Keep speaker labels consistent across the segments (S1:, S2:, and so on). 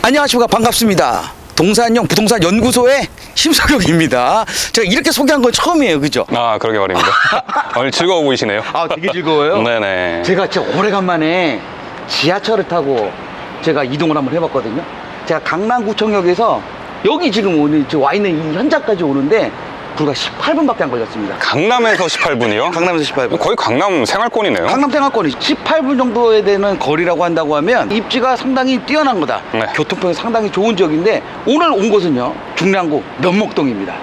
S1: 안녕하십니까. 반갑습니다. 동산형 부동산 연구소의 심석영입니다. 제가 이렇게 소개한 건 처음이에요. 그죠?
S2: 아, 그러게 말입니다. 오늘 즐거워 보이시네요.
S1: 아, 되게 즐거워요?
S2: 네네.
S1: 제가 진짜 오래간만에 지하철을 타고 제가 이동을 한번 해봤거든요. 제가 강남구청역에서 여기 지금 오늘 와 있는 이 현장까지 오는데 불과 18분밖에 안 걸렸습니다.
S2: 강남에서 18분이요?
S1: 강남에서 18분.
S2: 거의 강남 생활권이네요.
S1: 강남 생활권이 18분 정도에 되는 거리라고 한다고 하면 입지가 상당히 뛰어난 거다.
S2: 네.
S1: 교통편이 상당히 좋은 지역인데 오늘 온 곳은요, 중랑구 면목동입니다.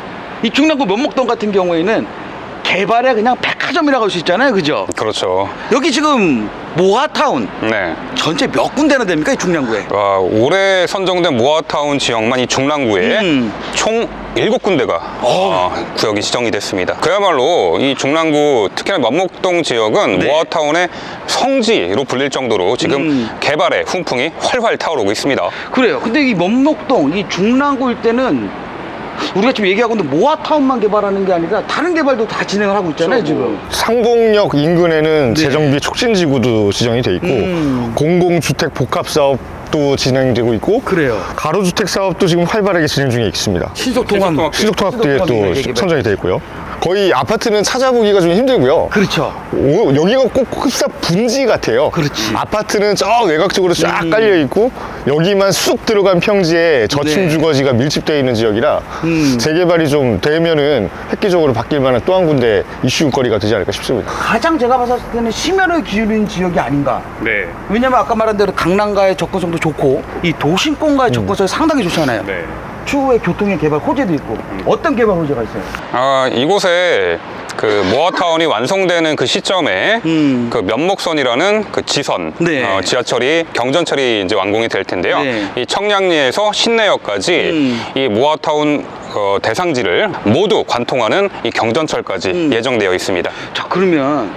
S1: 이 중랑구 면목동 같은 경우에는 개발의 그냥 백화점이라고 할 수 있잖아요. 그죠?
S2: 그렇죠.
S1: 여기 지금 모아타운
S2: 네.
S1: 전체 몇 군데나 됩니까? 이 중랑구에?
S2: 와, 올해 선정된 모아타운 지역만 이 중랑구에 총 7군데가 구역이 지정이 됐습니다. 그야말로 이 중랑구, 특히나 면목동 지역은
S1: 네.
S2: 모아타운의 성지로 불릴 정도로 지금 개발의 훈풍이 활활 타오르고 있습니다.
S1: 그래요. 근데 이 면목동, 이 중랑구 일대는 우리가 지금 얘기하고 있는 모아타운만 개발하는 게 아니라 다른 개발도 다 진행을 하고 있잖아요, 지금.
S3: 상봉역 인근에는
S1: 네.
S3: 재정비 촉진지구도 지정이 돼 있고 공공주택 복합사업도 진행되고 있고
S1: 그래요.
S3: 가로주택 사업도 지금 활발하게 진행 중에 있습니다.
S1: 신속통합.
S3: 신속통합도에 또
S1: 신속통합
S3: 선정이 돼 있고요. 거의 아파트는 찾아보기가 좀 힘들고요.
S1: 그렇죠.
S3: 여기가 꼭 흡사 분지 같아요.
S1: 그렇지.
S3: 아파트는 저 외곽쪽으로 쫙 깔려 있고 여기만 쑥 들어간 평지에 저층
S1: 네.
S3: 주거지가 밀집되어 있는 지역이라 재개발이 좀 되면은 획기적으로 바뀔 만한 또 한 군데 이슈거리가 되지 않을까 싶습니다.
S1: 가장 제가 봤을 때는 심혈을 기울인 지역이 아닌가.
S2: 네.
S1: 왜냐면 아까 말한 대로 강남과의 접근성도 좋고 이 도심권과의 접근성이 상당히 좋잖아요.
S2: 네.
S1: 추후에 교통의 개발 호재도 있고. 어떤 개발 호재가 있어요?
S2: 아, 이곳에 그 모아타운이 완성되는 그 시점에 그 면목선이라는 그 지선
S1: 네.
S2: 지하철이 경전철이 이제 완공이 될 텐데요.
S1: 네.
S2: 이 청량리에서 신내역까지 이 모아타운 대상지를 모두 관통하는 이 경전철까지 예정되어 있습니다.
S1: 자, 그러면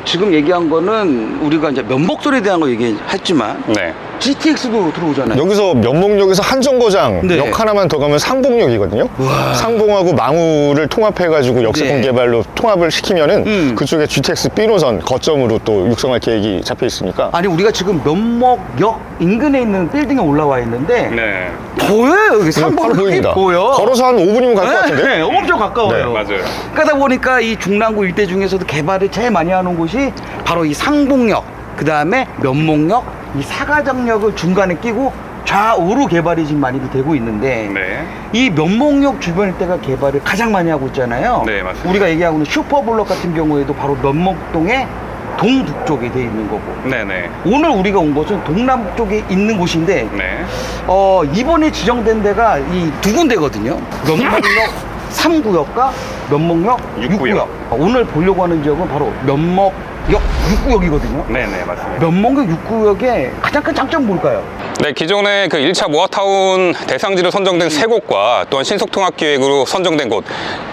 S1: 지금 얘기한 거는 우리가 이제 면목선에 대한 거 얘기했지만
S2: 네.
S1: GTX도 들어오잖아요.
S3: 여기서 면목역에서 한정거장
S1: 네.
S3: 역 하나만 더 가면 상봉역이거든요.
S1: 우와.
S3: 상봉하고 망우를 통합해가지고 역세권
S1: 네.
S3: 개발로 통합을 시키면은 그쪽에 GTX B노선 거점으로 또 육성할 계획이 잡혀 있으니까.
S1: 아니, 우리가 지금 면목역 인근에 있는 빌딩에 올라와 있는데
S2: 네.
S1: 보여요. 여기
S3: 바로
S1: 상봉역이
S3: 보입니다.
S1: 보여.
S3: 걸어서 한 5분이면 갈 것 같은데.
S1: 네, 엄청 가까워요.
S3: 네,
S2: 맞아요.
S1: 그러다 보니까 이 중랑구 일대 중에서도 개발을 제일 많이 하는 곳이 바로 이 상봉역, 그 다음에 면목역, 이 사가정역을 중간에 끼고 좌우로 개발이 지금 많이 되고 있는데
S2: 네.
S1: 이 면목역 주변 일대가 개발을 가장 많이 하고 있잖아요.
S2: 네, 맞습니다.
S1: 우리가 얘기하고 있는 슈퍼블럭 같은 경우에도 바로 면목동의 동북쪽에 돼 있는 거고,
S2: 네네.
S1: 오늘 우리가 온 곳은 동남쪽에 있는 곳인데
S2: 네.
S1: 이번에 지정된 데가 이 두 군데거든요. 면목역 3구역과 면목역 6구역. 오늘 보려고 하는 지역은 바로 면목역 6구역이거든요.
S2: 네네, 맞습니다.
S1: 면목역 6구역의 가장 큰 장점은 뭘까요?
S2: 네, 기존에 그 1차 모아타운 대상지로 선정된 3곳과 또한 신속통합기획으로 선정된 곳,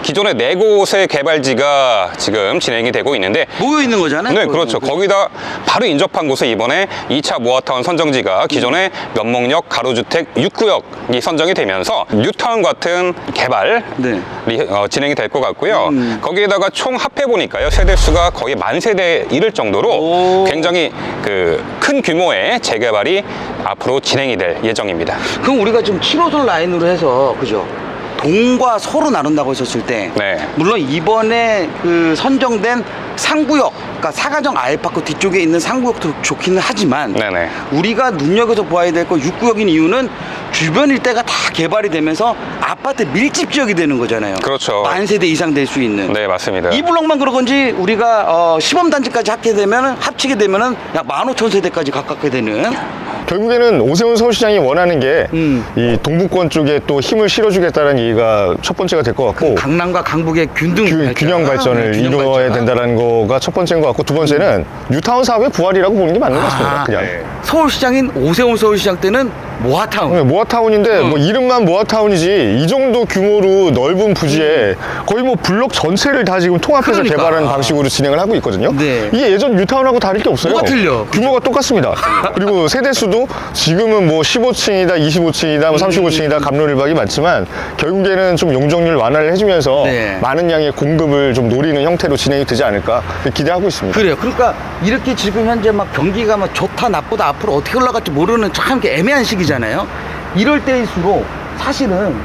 S2: 기존의 4곳의 개발지가 지금 진행이 되고 있는데,
S1: 모여 있는 거잖아요.
S2: 네, 그렇죠. 거기다 바로 인접한 곳에 이번에 2차 모아타운 선정지가 기존의 면목역 가로주택 6구역이 선정이 되면서 뉴타운 같은 개발이
S1: 네.
S2: 진행이 될 것 같고요. 거기에다가 총 합해보니까요, 세대수가 거의 10,000세대에 이를 정도로
S1: 오.
S2: 굉장히 그 큰 규모의 재개발이 앞으로 진행이 될 예정입니다.
S1: 그럼 우리가 지금 7호선 라인으로 해서, 그죠? 동과 서로 나눈다고 했었을 때,
S2: 네.
S1: 물론 이번에 그 선정된 상구역, 그러니까 사가정 아이파크 뒤쪽에 있는 상구역도 좋기는 하지만,
S2: 네네.
S1: 우리가 눈여겨서 보아야 될 거 6구역인 이유는 주변 일대가 다 개발이 되면서 아파트 밀집 지역이 되는 거잖아요.
S2: 그렇죠.
S1: 10,000세대 이상 될 수 있는.
S2: 네, 맞습니다.
S1: 이 블록만 그런 건지 우리가 시범단지까지 합치게 되면은 약 15,000세대까지 가깝게 되는.
S3: 결국에는 오세훈 서울시장이 원하는 게 이 동북권 쪽에 또 힘을 실어주겠다는 얘기가 첫 번째가 될 것 같고
S1: 강남과 강북의
S3: 균형 발전을 이루어야 된다는 거가 첫 번째인 것 같고 두 번째는 뉴타운 사업의 부활이라고 보는 게 맞는 것 같습니다. 그냥.
S2: 네.
S1: 서울시장인 오세훈 서울시장 때는 모아타운.
S3: 네, 모아타운인데 뭐 이름만 모아타운이지 이 정도 규모로 넓은 부지에 거의 뭐 블록 전체를 다 지금 통합해서
S1: 그러니까.
S3: 개발하는 방식으로 진행을 하고 있거든요.
S1: 네.
S3: 이게 예전 뉴타운하고 다를 게 없어요.
S1: 뭐가 틀려?
S3: 규모가 똑같습니다. 그리고 세대수도 지금은 뭐 15층이다, 25층이다, 뭐 35층이다 갑론을박이 많지만 결국에는 좀 용적률 완화를 해주면서
S1: 네.
S3: 많은 양의 공급을 좀 노리는 형태로 진행이 되지 않을까 기대하고 있습니다.
S1: 그래요. 그러니까 이렇게 지금 현재 막 경기가 막 좋다 나쁘다 앞으로 어떻게 올라갈지 모르는 참 이렇게 애매한 시기잖아요. 되잖아요. 이럴 때일수록 사실은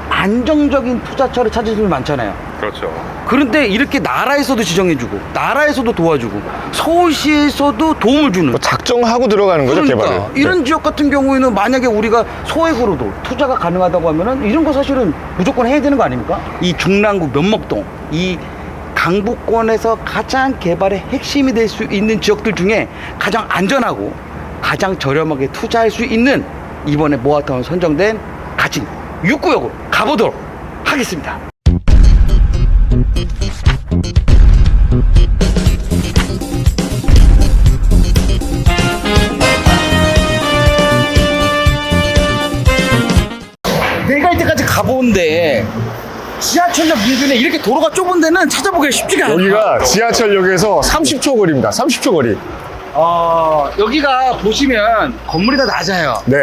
S1: 안정적인 투자처를 찾으시는 분이 많잖아요.
S2: 그렇죠.
S1: 그런데 이렇게 나라에서도 지정해주고 나라에서도 도와주고 서울시에서도 도움을 주는
S3: 뭐 작정하고 들어가는 거죠,
S1: 그러니까
S3: 개발을.
S1: 이런
S3: 네.
S1: 지역 같은 경우에는 만약에 우리가 소액으로도 투자가 가능하다고 하면은 이런 거 사실은 무조건 해야 되는 거 아닙니까? 이 중랑구 면목동 이 강북권에서 가장 개발의 핵심이 될 수 있는 지역들 중에 가장 안전하고 가장 저렴하게 투자할 수 있는 이번에 모아타운 선정된 가진 6구역으로 가보도록 하겠습니다. 내가 이때까지 가보는데 지하철역 인근에 이렇게 도로가 좁은 데는 찾아보기가 쉽지가 않아요.
S3: 여기가 지하철역에서 30초 거리입니다. 30초 거리.
S1: 여기가 보시면 건물이 다 낮아요.
S3: 네.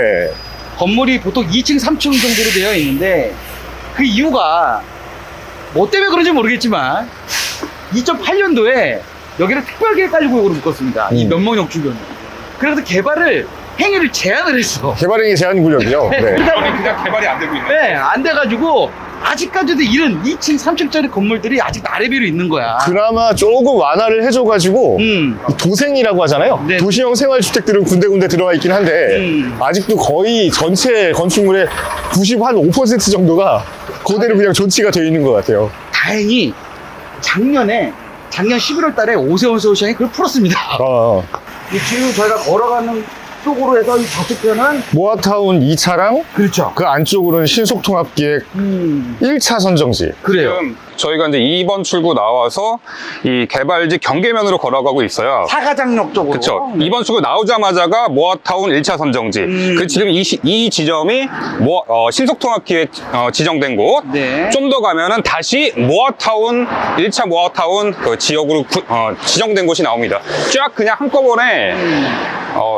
S1: 건물이 보통 2층, 3층 정도로 되어 있는데 그 이유가 뭐 때문에 그런지 모르겠지만 2008년도에 여기를 특별계획관리구역으로 묶었습니다. 이 면목역 주변을. 그래서 개발을 행위를 제한을 했어.
S3: 개발행위 제한 구역이요. 네.
S2: 그냥 개발이 안 되고 있네.
S1: 네, 안 돼가지고 아직까지도 이런 2층, 3층짜리 건물들이 아직 나래비로 있는 거야.
S3: 그나마 조금 완화를 해줘가지고 도생이라고 하잖아요.
S1: 네.
S3: 도시형 생활주택들은 군데군데 들어가 있긴 한데 아직도 거의 전체 건축물의 95% 정도가 그대로 그냥 존치가 되어 있는 것 같아요.
S1: 다행히 작년 11월 달에 오세훈 서울시장이 그걸 풀었습니다. 이 지금 저희가 걸어가는 쪽으로 해서 이 좌측편은
S3: 모아타운 2차랑
S1: 그렇죠.
S3: 그 안쪽으로는 신속통합기획 1차 선정지.
S1: 그래요.
S2: 지금 저희가 이제 2번 출구 나와서 이 개발지 경계면으로 걸어가고 있어요.
S1: 사가장역 쪽으로.
S2: 그렇죠. 2번 출구 나오자마자가 모아타운 1차 선정지. 그 지금 이 지점이 신속통합기획 지정된 곳.
S1: 네.
S2: 좀 더 가면은 다시 모아타운 1차 모아타운 그 지역으로 지정된 곳이 나옵니다. 쫙 그냥 한꺼번에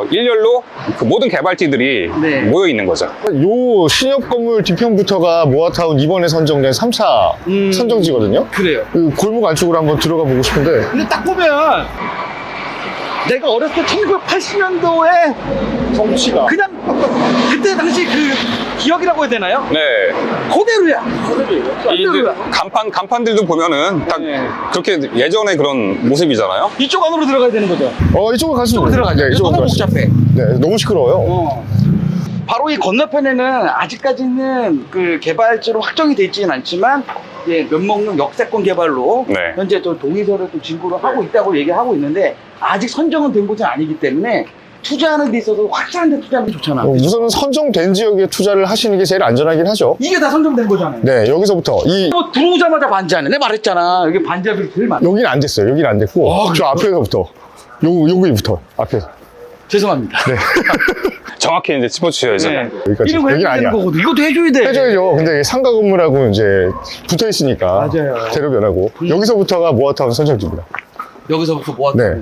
S2: 일렬로 그 모든 개발지들이
S1: 네.
S2: 모여 있는 거죠.
S3: 요 신협 건물 뒤편부터가 모아타운 이번에 선정된 3차 선정지거든요.
S1: 그래요.
S3: 그 골목 안쪽으로 한번 들어가 보고 싶은데
S1: 근데 딱 보면 내가 어렸을 때 1980년도에
S3: 정치가
S1: 그냥 그때 당시 그 기억이라고 해야 되나요?
S2: 네.
S1: 그대로야. 그대로야.
S2: 간판들도 보면은 딱
S1: 네.
S2: 그렇게 예전의 그런 모습이잖아요.
S1: 이쪽 안으로 들어가야 되는 거죠.
S3: 이쪽으로 가시면
S1: 이쪽으로 들어가죠.
S3: 네, 이쪽으로
S1: 너무
S3: 가시죠.
S1: 복잡해.
S3: 네, 너무 시끄러워요.
S1: 바로 이 건너편에는 아직까지는 그 개발지로 확정이 되어 있지는 않지만 면목역 역세권 개발로
S2: 네.
S1: 현재 또 동의서를 또 진구를 하고 있다고 얘기하고 있는데 아직 선정은 된 곳은 아니기 때문에 투자하는 데 있어서 확실한 데 투자하는 게 좋잖아.
S3: 우선은 선정된 지역에 투자를 하시는 게 제일 안전하긴 하죠.
S1: 이게 다 선정된 거잖아요.
S3: 네, 여기서부터
S1: 뭐 들어오자마자 반지하네. 내가 말했잖아. 여기 반지하들이 제일 많아.
S3: 여기는 안 됐어요. 여기는 안 됐고 저 앞에서부터 여기부터 앞에서.
S1: 죄송합니다.
S3: 네.
S2: 정확히 이제 짚어주셔야죠.
S1: 네.
S3: 여기까지.
S1: 이런 거
S3: 여기는
S1: 해줘야
S3: 아니야.
S1: 되는 거거든. 이것도 해줘야 돼.
S3: 해줘야죠. 근데 상가 건물하고 이제 붙어 있으니까
S1: 맞아요.
S3: 대로 변하고 여기서부터가 모아타운 선정지입니다.
S1: 여기서부터 모았다.
S3: 네.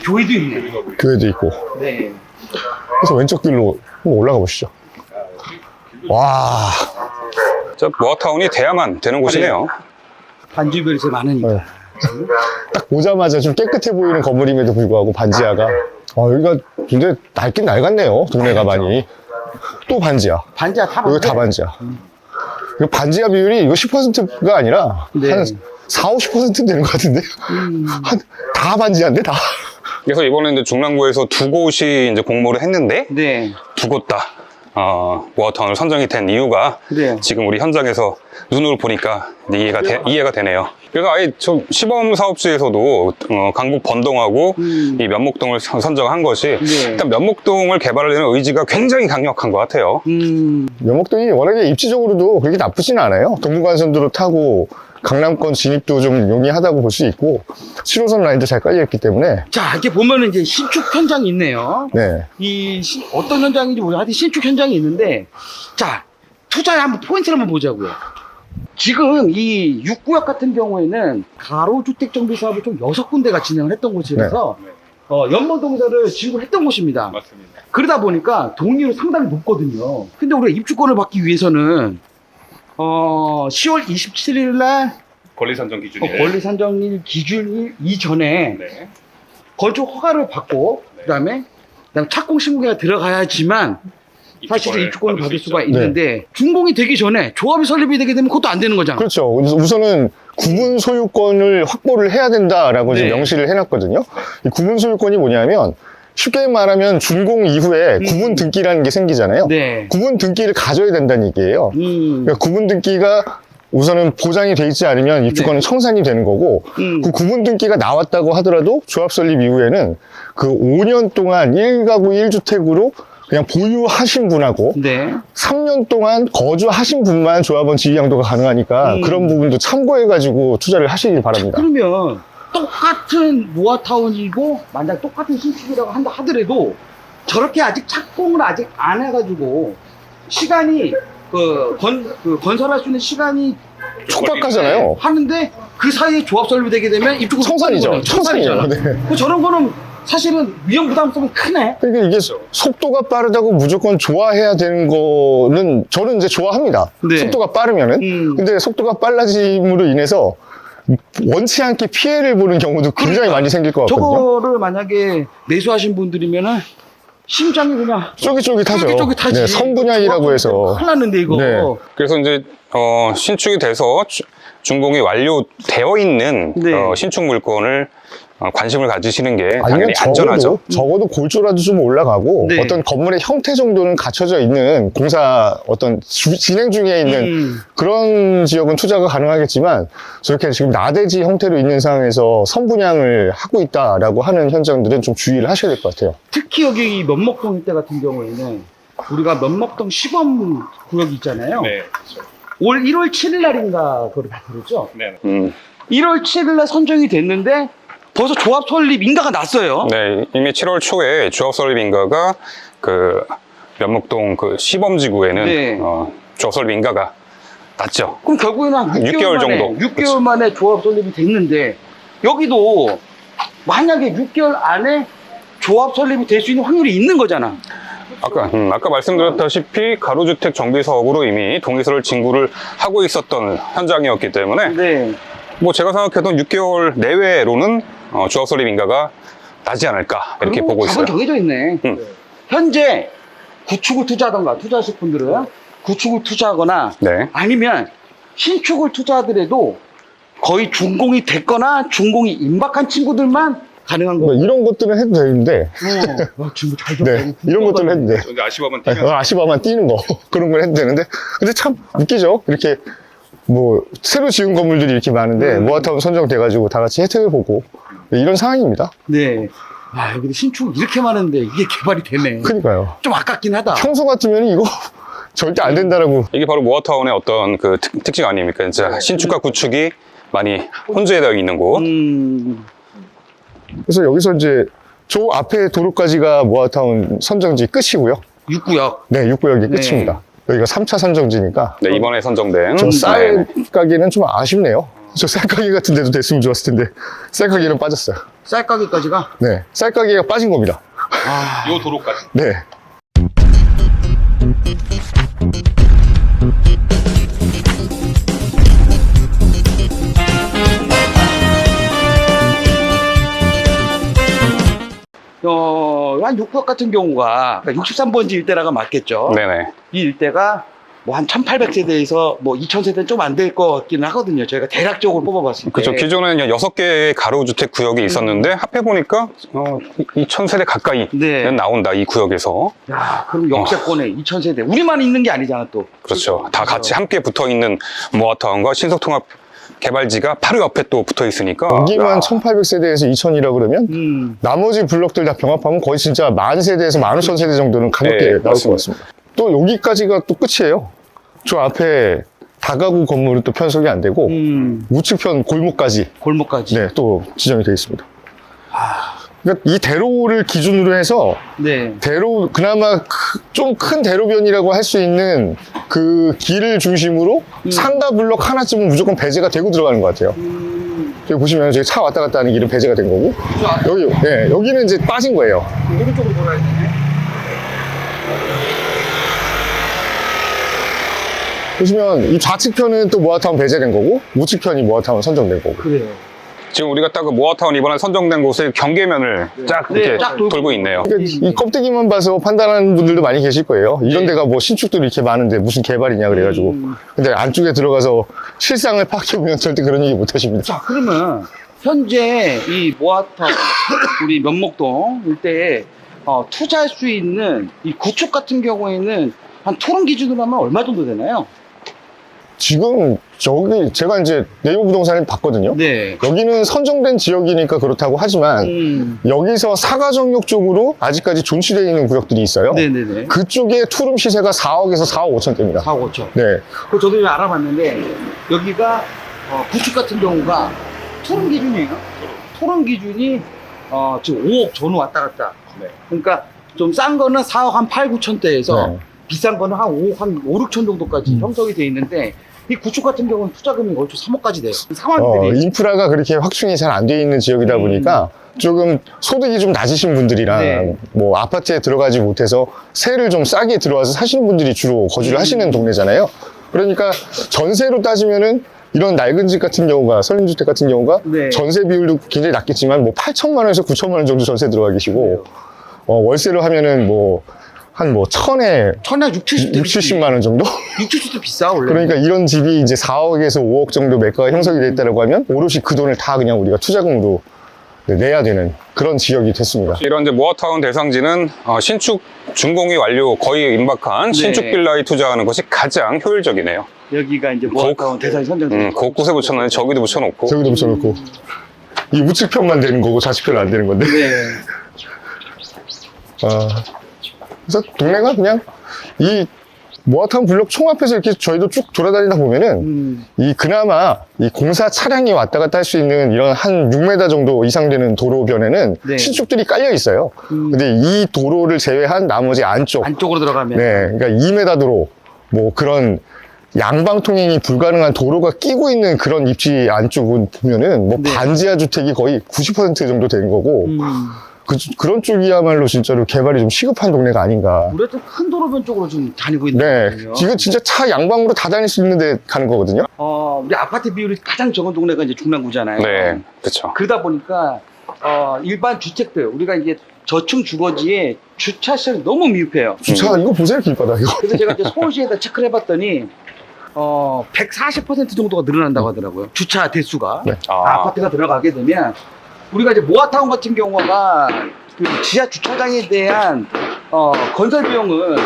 S1: 교회도 있네.
S3: 교회도 있고.
S1: 네.
S3: 그래서 왼쪽 길로 한번 올라가 보시죠. 와.
S2: 저 모아타운이 돼야만 되는 곳이네요.
S1: 반지별이 제일 많으니까.
S3: 네. 딱 오자마자 좀 깨끗해 보이는 건물임에도 불구하고 반지하가 여기가 근데 낡긴 낡았네요. 동네가 많이. 또 반지하.
S1: 반지하 다
S3: 여기 다 반지하. 이거 반지하 비율이 이거 10%가 아니라
S1: 네.
S3: 한 4, 50% 되는 것 같은데. 다 반지하인데 다.
S2: 그래서 이번에 이제 중랑구에서 두 곳이 이제 공모를 했는데
S1: 네.
S2: 두 곳 다 모아타운을 선정이 된 이유가
S1: 네.
S2: 지금 우리 현장에서 눈으로 보니까 이제 이해가 되네요. 그래서 아예 좀 시범 사업지에서도 강북 번동하고 이 면목동을 선정한 것이
S1: 네.
S2: 일단 면목동을 개발하려는 의지가 굉장히 강력한 것 같아요.
S3: 면목동이 워낙에 입지적으로도 그렇게 나쁘지는 않아요. 동부간선도로 타고 강남권 진입도 좀 용이하다고 볼 수 있고 7호선 라인도 잘 깔려있기 때문에
S1: 자, 이렇게 보면은 이제 신축 현장이 있네요.
S3: 네.
S1: 어떤 현장인지 모르겠어요. 하여튼 신축 현장이 있는데, 자, 투자에 한번 포인트를 한번 보자고요. 지금 이 6구역 같은 경우에는 가로주택 정비 사업을 좀 6군데가 진행을 했던 곳이라서 연봉동사를 지급을 했던 곳입니다.
S2: 맞습니다.
S1: 그러다 보니까 동의율이 상당히 높거든요. 근데 우리가 입주권을 받기 위해서는 10월 27일 날
S2: 권리 선정 기준일.
S1: 권리 산정일 기준일 이전에
S2: 네.
S1: 건축 허가를 받고 그다음에 착공 신고가 들어가야지만 사실은 입주권을 받을 수가 있는데 준공이 되기 전에 조합이 설립이 되게 되면 그것도 안 되는 거잖아.
S3: 그렇죠. 그래서 우선은 구분 소유권을 확보를 해야 된다라고 지금
S1: 네.
S3: 명시를 해놨거든요. 이 구분 소유권이 뭐냐면 쉽게 말하면 준공 이후에 구분 등기라는 게 생기잖아요.
S1: 네.
S3: 구분 등기를 가져야 된다는 얘기예요. 그러니까 구분 등기가 우선은 보장이 돼 있지 않으면 입주권은 청산이 되는 거고 그 구분 등기가 나왔다고 하더라도 조합 설립 이후에는 그 5년 동안 1가구 1주택으로 그냥 보유하신 분하고
S1: 네.
S3: 3년 동안 거주하신 분만 조합원 지위양도가 가능하니까 그런 부분도 참고해가지고 투자를 하시길 바랍니다.
S1: 그러면 똑같은 모아타운이고 만약 똑같은 신축이라고 한다 하더라도 저렇게 아직 착공을 아직 안 해가지고 시간이 건설할 수 있는 시간이
S3: 촉박하잖아요.
S1: 하는데 그 사이에 조합 설립이 되게 되면 입주권
S3: 청산이죠.
S1: 청산이잖아.
S3: 네.
S1: 저런 거는 사실은 위험 부담성이 크네.
S3: 그러니까 이게 속도가 빠르다고 무조건 좋아해야 되는 거는 저는 이제 좋아합니다.
S1: 네.
S3: 속도가 빠르면은. 근데 속도가 빨라짐으로 인해서 원치 않게 피해를 보는 경우도 굉장히 많이 생길 것 같거든요.
S1: 저거를 만약에 매수하신 분들이면은 심장이 그냥
S3: 쫄깃쫄깃하죠.
S1: 쫄깃쫄깃하지.
S3: 네, 선분양이라고 해서.
S1: 큰일 났는데 이거.
S3: 네.
S2: 그래서 이제 신축이 돼서 준공이 완료되어 있는
S1: 네.
S2: 신축 물건을 관심을 가지시는 게
S3: 아니면
S2: 당연히 안전하죠.
S3: 적어도 골조라도 좀 올라가고
S1: 네.
S3: 어떤 건물의 형태 정도는 갖춰져 있는 공사 어떤 진행 중에 있는 그런 지역은 투자가 가능하겠지만 저렇게 지금 나대지 형태로 있는 상황에서 선분양을 하고 있다라고 하는 현장들은 좀 주의를 하셔야 될 것 같아요.
S1: 특히 여기 이 면목동 일대 같은 경우에는 우리가 면목동 시범 구역이 있잖아요.
S4: 네.
S1: 올 1월 7일 날인가 그걸 다 그랬죠.
S4: 네.
S1: 1월 7일 날 선정이 됐는데 벌써 조합 설립 인가가 났어요.
S2: 네, 이미 7월 초에 조합 설립 인가가 그 면목동 그 시범지구에는
S1: 네.
S2: 조합 설립 인가가 났죠.
S1: 그럼 결국에는 한 6개월,
S2: 6개월
S1: 만에,
S2: 정도.
S1: 6개월
S2: 그렇죠.
S1: 만에 조합 설립이 됐는데 여기도 만약에 6개월 안에 조합 설립이 될 수 있는 확률이 있는 거잖아.
S2: 아까 말씀드렸다시피 가로주택 정비 사업으로 이미 동의서를 진구를 하고 있었던 현장이었기 때문에
S1: 네.
S2: 뭐 제가 생각해도 6개월 내외로는 조합 설립 인가가 나지 않을까 이렇게
S1: 그리고
S2: 보고 있어요.
S1: 답은 정해져 있네. 현재 구축을 투자하던가 투자하실 분들은 구축을 투자하거나
S2: 네.
S1: 아니면 신축을 투자하더라도 거의 준공이 됐거나 준공이 임박한 친구들만 가능한
S3: 뭐
S1: 거고.
S3: 이런 것들은 해도 되는데
S1: 친구 잘
S3: 네, 이런 것들은 해도 돼.
S4: 근데 아시바만 뛰면
S3: 아시바만 뛰는 거 그런 걸 해도 되는데 근데 참 웃기죠. 이렇게 뭐 새로 지은 건물들이 이렇게 많은데 모아타운 선정돼가지고 다 같이 혜택을 보고 이런 상황입니다.
S1: 네. 아, 여기도 신축 이렇게 많은데 이게 개발이 되네.
S3: 그러니까요.
S1: 좀 아깝긴 하다.
S3: 평소 같으면 이거 절대 안 된다라고.
S2: 이게 바로 모아타운의 어떤 그 특징 아닙니까? 진짜 신축과 구축이 많이 혼재되어 있는 곳.
S3: 그래서 여기서 이제 저 앞에 도로까지가 모아타운 선정지 끝이고요.
S1: 6구역.
S3: 네, 6구역이
S1: 네.
S3: 끝입니다. 여기가 3차 선정지니까
S2: 네, 이번에 선정된.
S3: 저 쌀
S2: 네.
S3: 가게는 좀 아쉽네요. 저 쌀가게 같은 데도 됐으면 좋았을 텐데 쌀가게는 빠졌어요.
S1: 쌀가게까지가.
S3: 네, 쌀가게가 빠진 겁니다.
S4: 요 도로까지.
S3: 네.
S1: 한 6구역 같은 경우가 63번지 일대라가 맞겠죠.
S2: 네네.
S1: 이 일대가 뭐 한 1800세대에서 뭐 2000세대는 좀 안 될 것 같기는 하거든요. 저희가 대략적으로 뽑아봤을 때.
S2: 그렇죠. 기존에는 6개의 가로주택 구역이 있었는데 합해보니까 2000세대 가까이는
S1: 네.
S2: 나온다, 이 구역에서.
S1: 야, 그럼 역세권에 2000세대. 우리만 있는 게 아니잖아, 또.
S2: 그렇죠. 다 같이 함께 붙어있는 모아타운과 신속통합 개발지가 바로 옆에 또 붙어 있으니까.
S3: 여기만 1800세대에서 2000이라 그러면 나머지 블록들 다 병합하면 거의 진짜 10,000세대에서 15,000세대 정도는 가볍게
S2: 네,
S3: 나올 것
S2: 맞습니다.
S3: 같습니다. 또 여기까지가 또 끝이에요. 저 앞에 다가구 건물은 또 편성이 안 되고 우측편 골목까지
S1: 골목까지.
S3: 네, 또 지정이 되어 있습니다. 그러니까 이 대로를 기준으로 해서
S1: 네.
S3: 대로 그나마 좀 큰 대로변이라고 할 수 있는 그 길을 중심으로 상가 블록 하나쯤은 무조건 배제가 되고 들어가는 것 같아요. 여기 보시면 저기 차 왔다 갔다 하는 길은 배제가 된 거고 여기 네, 여기는 이제 빠진 거예요.
S1: 오른쪽으로 돌아야 되네.
S3: 보시면 이 좌측편은 또 모아타운 배제된 거고 우측편이 모아타운 선정된 거고.
S1: 그래요.
S2: 지금 우리가 딱 그 모아타운 이번에 선정된 곳의 경계면을 쫙
S1: 네,
S2: 이렇게
S1: 쫙
S2: 돌고 있네요.
S3: 그러니까 이 껍데기만 봐서 판단하는 분들도 많이 계실 거예요. 이런 데가 뭐 신축들이 이렇게 많은데 무슨 개발이냐 그래가지고. 근데 안쪽에 들어가서 실상을 파악해보면 절대 그런 얘기 못 하십니다.
S1: 자, 그러면 현재 이 모아타운 우리 면목동 일대에 투자할 수 있는 이 구축 같은 경우에는 한 토론 기준으로 하면 얼마 정도 되나요?
S3: 지금 저기 제가 이제 네이버 부동산을 봤거든요.
S1: 네.
S3: 여기는 선정된 지역이니까 그렇다고 하지만 여기서 사가정역 쪽으로 아직까지 존치되어 있는 구역들이 있어요.
S1: 네네네.
S3: 그쪽에 투룸 시세가 4억에서 4억 5천대입니다.
S1: 4억 5천.
S3: 네.
S1: 그 저도 좀 알아봤는데 여기가 구축 같은 경우가 토론 기준이에요. 토론 기준이 지금 5억 전후 왔다 갔다.
S4: 네.
S1: 그러니까 좀 싼 거는 4억 한 8, 9천대에서
S3: 네.
S1: 비싼 거는 한 5억, 한 5, 6천 정도까지 형성이 돼 있는데 이 구축 같은 경우는 투자금이 얼추 3억까지 돼요. 상황들이.
S3: 인프라가 그렇게 확충이 잘 안 돼 있는 지역이다 보니까 조금 소득이 좀 낮으신 분들이랑
S1: 네.
S3: 뭐 아파트에 들어가지 못해서 세를 좀 싸게 들어와서 사시는 분들이 주로 거주를 하시는 동네잖아요. 그러니까 전세로 따지면은 이런 낡은 집 같은 경우가, 선림주택 같은 경우가
S1: 네.
S3: 전세 비율도 굉장히 낮겠지만 뭐 8천만 원에서 9천만 원 정도 전세 들어가 계시고 월세로 하면은 천에
S1: 6, 70대
S3: 70만 원 정도?
S1: 6, 70도 비싸 원래.
S3: 그러니까 이런 집이 이제 4억에서 5억 정도 매가가 형성이 됐다고 하면 오롯이 그 돈을 다 그냥 우리가 투자금으로 내야 되는 그런 지역이 됐습니다.
S2: 이런 이제 모아타운 대상지는 신축 준공이 완료 거의 임박한
S1: 네.
S2: 신축 빌라에 투자하는 것이 가장 효율적이네요.
S1: 여기가 이제 모아타운 대상이 선정된
S2: 곳곳에 붙여놨는데 저기도 붙여놓고.
S3: 저기도 붙여놓고 이 우측편만 되는 거고 좌측편은 안 되는 건데.
S1: 네.
S3: 그래서 동네가 그냥 이 모아타운 블록 총앞에서 이렇게 저희도 쭉 돌아다니다 보면은 이 그나마 이 공사 차량이 왔다 갔다 할 수 있는 이런 한 6m 정도 이상 되는 도로변에는
S1: 네.
S3: 신축들이 깔려 있어요. 근데 이 도로를 제외한 나머지
S1: 안쪽으로 들어가면.
S3: 네, 그러니까 2m 도로 뭐 그런 양방 통행이 불가능한 도로가 끼고 있는 그런 입지 안쪽은 보면은 뭐
S1: 네.
S3: 반지하 주택이 거의 90% 정도 된 거고 그런 쪽이야말로 진짜로 개발이 좀 시급한 동네가 아닌가.
S1: 우리가 좀 큰 도로변 쪽으로 좀 다니고 있는
S3: 네,
S1: 거거든요.
S3: 지금 진짜 차 양방으로 다 다닐 수 있는데 가는 거거든요.
S1: 우리 아파트 비율이 가장 적은 동네가 이제 중랑구잖아요.
S2: 네, 그렇죠.
S1: 그러다 보니까 일반 주택들 우리가 이제 저층 주거지에 주차시설이 너무 미흡해요.
S3: 주차 이거 보세요 길바닥 이거.
S1: 그래서 제가 이제 서울시에다 체크를 해봤더니 140% 정도가 늘어난다고 하더라고요. 주차 대수가.
S3: 네.
S1: 아파트가 들어가게 되면 우리가 이제 모아타운 같은 경우가 그 지하 주차장에 대한 건설 비용을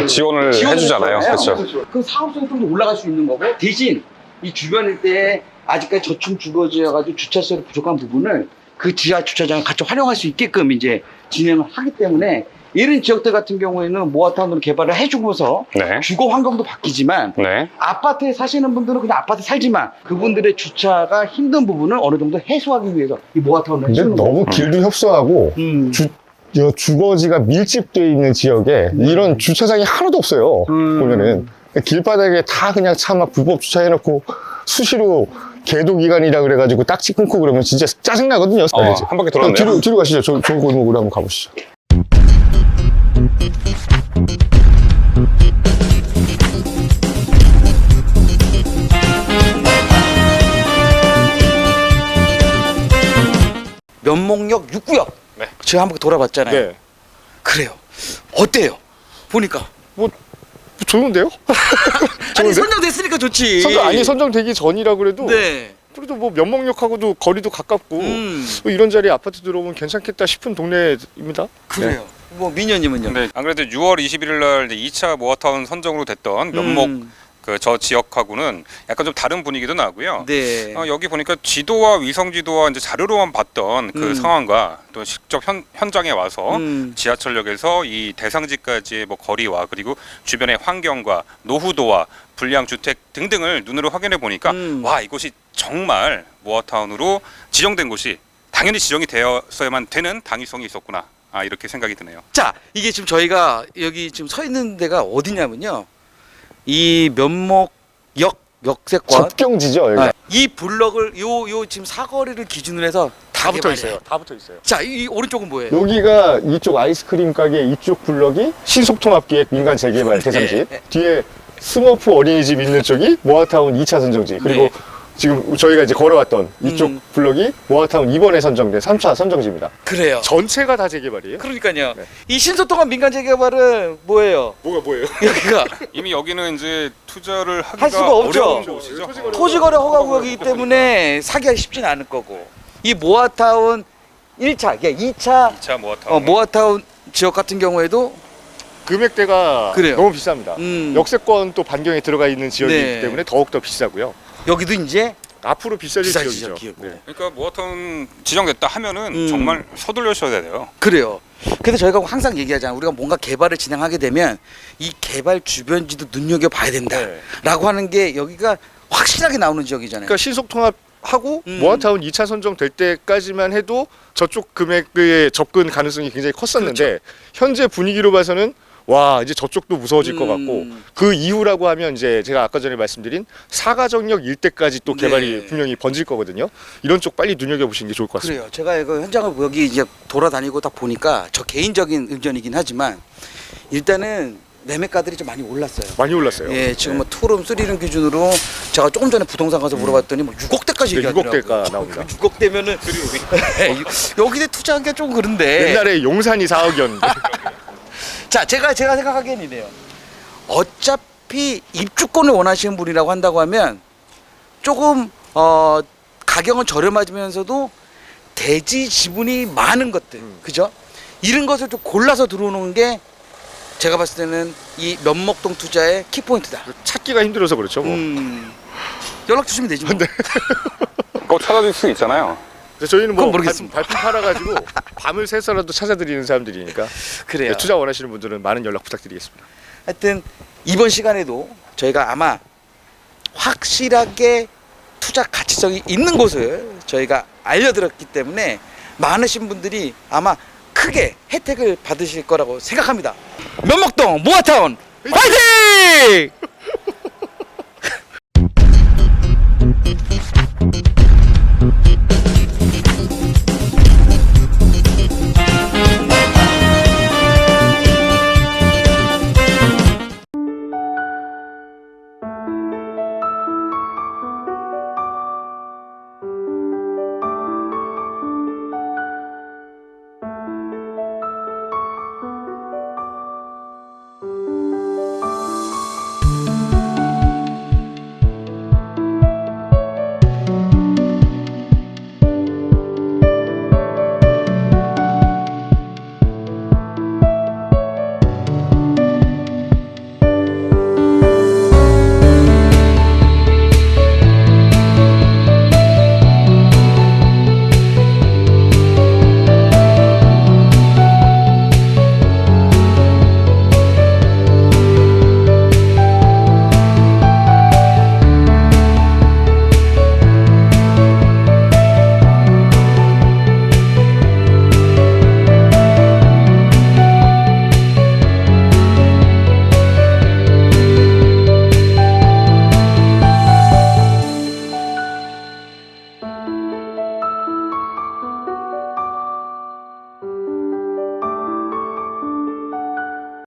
S2: 지원을 해주잖아요.
S1: 했잖아요.
S2: 그렇죠.
S1: 그 사업성이 좀 더 올라갈 수 있는 거고 대신 이 주변 일대에 아직까지 저층 주거지여가지고 주차시설이 부족한 부분을 그 지하 주차장을 같이 활용할 수 있게끔 이제 진행을 하기 때문에 이런 지역들 같은 경우에는 모아타운으로 개발을 해주고서
S2: 네.
S1: 주거 환경도 바뀌지만
S2: 네.
S1: 아파트에 사시는 분들은 그냥 아파트 살지만 그분들의 주차가 힘든 부분을 어느 정도 해소하기 위해서 이 모아타운을
S3: 근데
S1: 해주는
S3: 너무 길도 협소하고
S1: 음.
S3: 주거지가 밀집되어 있는 지역에 이런 주차장이 하나도 없어요. 보면은 길바닥에 다 그냥 차 막 불법 주차해놓고 수시로 계도 기간이라 그래가지고 딱지 끊고 그러면 진짜 짜증나거든요.
S2: 한 바퀴 돌았네요.
S3: 뒤로 가시죠. 저 골목으로 한번 가보시죠.
S1: 면목역 6구역
S2: 네.
S1: 제가 한 바퀴 돌아봤잖아요. 그래요. 어때요? 보니까
S3: 좋은데요?
S1: 아니 선정됐으니까 좋지.
S3: 선정되기 전이라 그래도
S1: 네.
S3: 그래도 뭐 면목역하고도 거리도 가깝고 뭐 이런 자리에 아파트 들어오면 괜찮겠다 싶은 동네입니다.
S1: 그래요. 뭐 민현님은요?
S2: 네. 안 그래도 6월 21일 날 2차 모아타운 선정으로 됐던 면목 저 지역하고는 약간 좀 다른 분위기도 나고요.
S1: 네.
S2: 여기 보니까 지도와 위성 지도와 이제 자료로만 봤던 그 상황과 또 직접 현장에 와서 지하철역에서 이 대상지까지의 뭐 거리와 그리고 주변의 환경과 노후도와 불량 주택 등등을 눈으로 확인해 보니까 와 이곳이 정말 모아타운으로 지정된 곳이 당연히 지정이 되었어야만 되는 당위성이 있었구나. 이렇게 생각이 드네요.
S1: 자, 이게 지금 저희가 여기 지금 서 있는 데가 어디냐면요. 이 면목역 역세권
S3: 접경지죠. 여기.
S1: 이 블럭을 요 지금 사거리를 기준으로 해서 다 붙어 있어요.
S3: 다 붙어 있어요.
S1: 자, 이 오른쪽은 뭐예요?
S3: 여기가 이쪽 아이스크림 가게 이쪽 블럭이 신속통합기획 민간 재개발 대상지.
S1: 네.
S3: 뒤에 스머프 어린이집 있는 쪽이 모아타운 2차 선정지. 그리고
S1: 네.
S3: 지금 저희가 이제 걸어왔던 이쪽 블록이 모아타운 2번에 선정된 3차 선정지입니다.
S1: 그래요.
S3: 전체가 다 재개발이에요?
S1: 그러니까요.
S3: 네.
S1: 이 신소통합 민간 재개발은 뭐예요?
S3: 뭐예요?
S1: 여기가
S2: 이미 여기는 이제 투자를 하기가
S1: 할 수가 없죠.
S2: 어려운 곳이죠.
S1: 토지거래 허가구역이기 때문에 사기가 쉽지는 않을 거고, 이 모아타운 1차, 그러니까 2차
S2: 2차 모아타운.
S1: 모아타운 지역 같은 경우에도
S3: 금액대가
S1: 그래요.
S3: 너무 비쌉니다. 역세권 또 반경에 들어가 있는 지역이기
S1: 네.
S3: 때문에 더욱더 비싸고요.
S1: 여기도 이제
S3: 앞으로 비싸질
S1: 비싸질
S3: 지역이죠.
S1: 지역이고.
S3: 네.
S2: 그러니까 모아타운 지정됐다 하면은 정말 서둘러셔야 돼요.
S1: 그래요. 그래서 저희가 항상 얘기하잖아요. 우리가 뭔가 개발을 진행하게 되면 이 개발 주변지도 눈여겨봐야 된다라고 하는 게 여기가 확실하게 나오는 지역이잖아요.
S3: 그러니까 신속통합하고 모아타운 2차 선정될 때까지만 해도 저쪽 금액의 접근 가능성이 굉장히 컸었는데
S1: 그렇죠.
S3: 현재 분위기로 봐서는 와 이제 저쪽도 무서워질 것 같고 그 이후라고 하면 이제 제가 아까 전에 말씀드린 사가정역 일대까지 또 개발이
S1: 네.
S3: 분명히 번질 거거든요. 이런 쪽 빨리 눈여겨보시는 게 좋을 것 같습니다.
S1: 그래요. 제가 이거 현장을 여기 이제 돌아다니고 딱 보니까 저 개인적인 의견이긴 하지만 일단은 매매가들이 좀 많이 올랐어요.
S3: 많이 올랐어요.
S1: 예, 지금 뭐 투룸, 쓰리룸 기준으로 제가 조금 전에 부동산 가서 물어봤더니 뭐 6억대까지
S3: 네,
S1: 얘기하더라고요.
S3: 6억대가 나옵니다.
S1: 6억대면은 여기에 투자한 게 좀 그런데.
S3: 옛날에 용산이 4억이었는데
S1: 자, 제가 생각하기엔 이래요. 어차피 입주권을 원하시는 분이라고 한다고 하면 조금 가격은 저렴하면서도 대지 지분이 많은 것들, 그죠? 이런 것을 좀 골라서 들어오는 게 제가 봤을 때는 이 면목동 투자의 키포인트다.
S3: 찾기가 힘들어서 그렇죠. 뭐.
S1: 연락 주시면 되지 뭐.
S2: 그거 찾아줄 수 있잖아요.
S3: 그래서 저희는 뭐
S1: 그건 모르겠습니다.
S3: 발품 팔아가지고 밤을 새서라도 찾아드리는 사람들이니까
S1: 그래요.
S3: 네, 투자 원하시는 분들은 많은 연락 부탁드리겠습니다.
S1: 하여튼 이번 시간에도 저희가 아마 확실하게 투자 가치성이 있는 곳을 저희가 알려드렸기 때문에 많으신 분들이 아마 크게 혜택을 받으실 거라고 생각합니다. 면목동 모아타운 화이팅!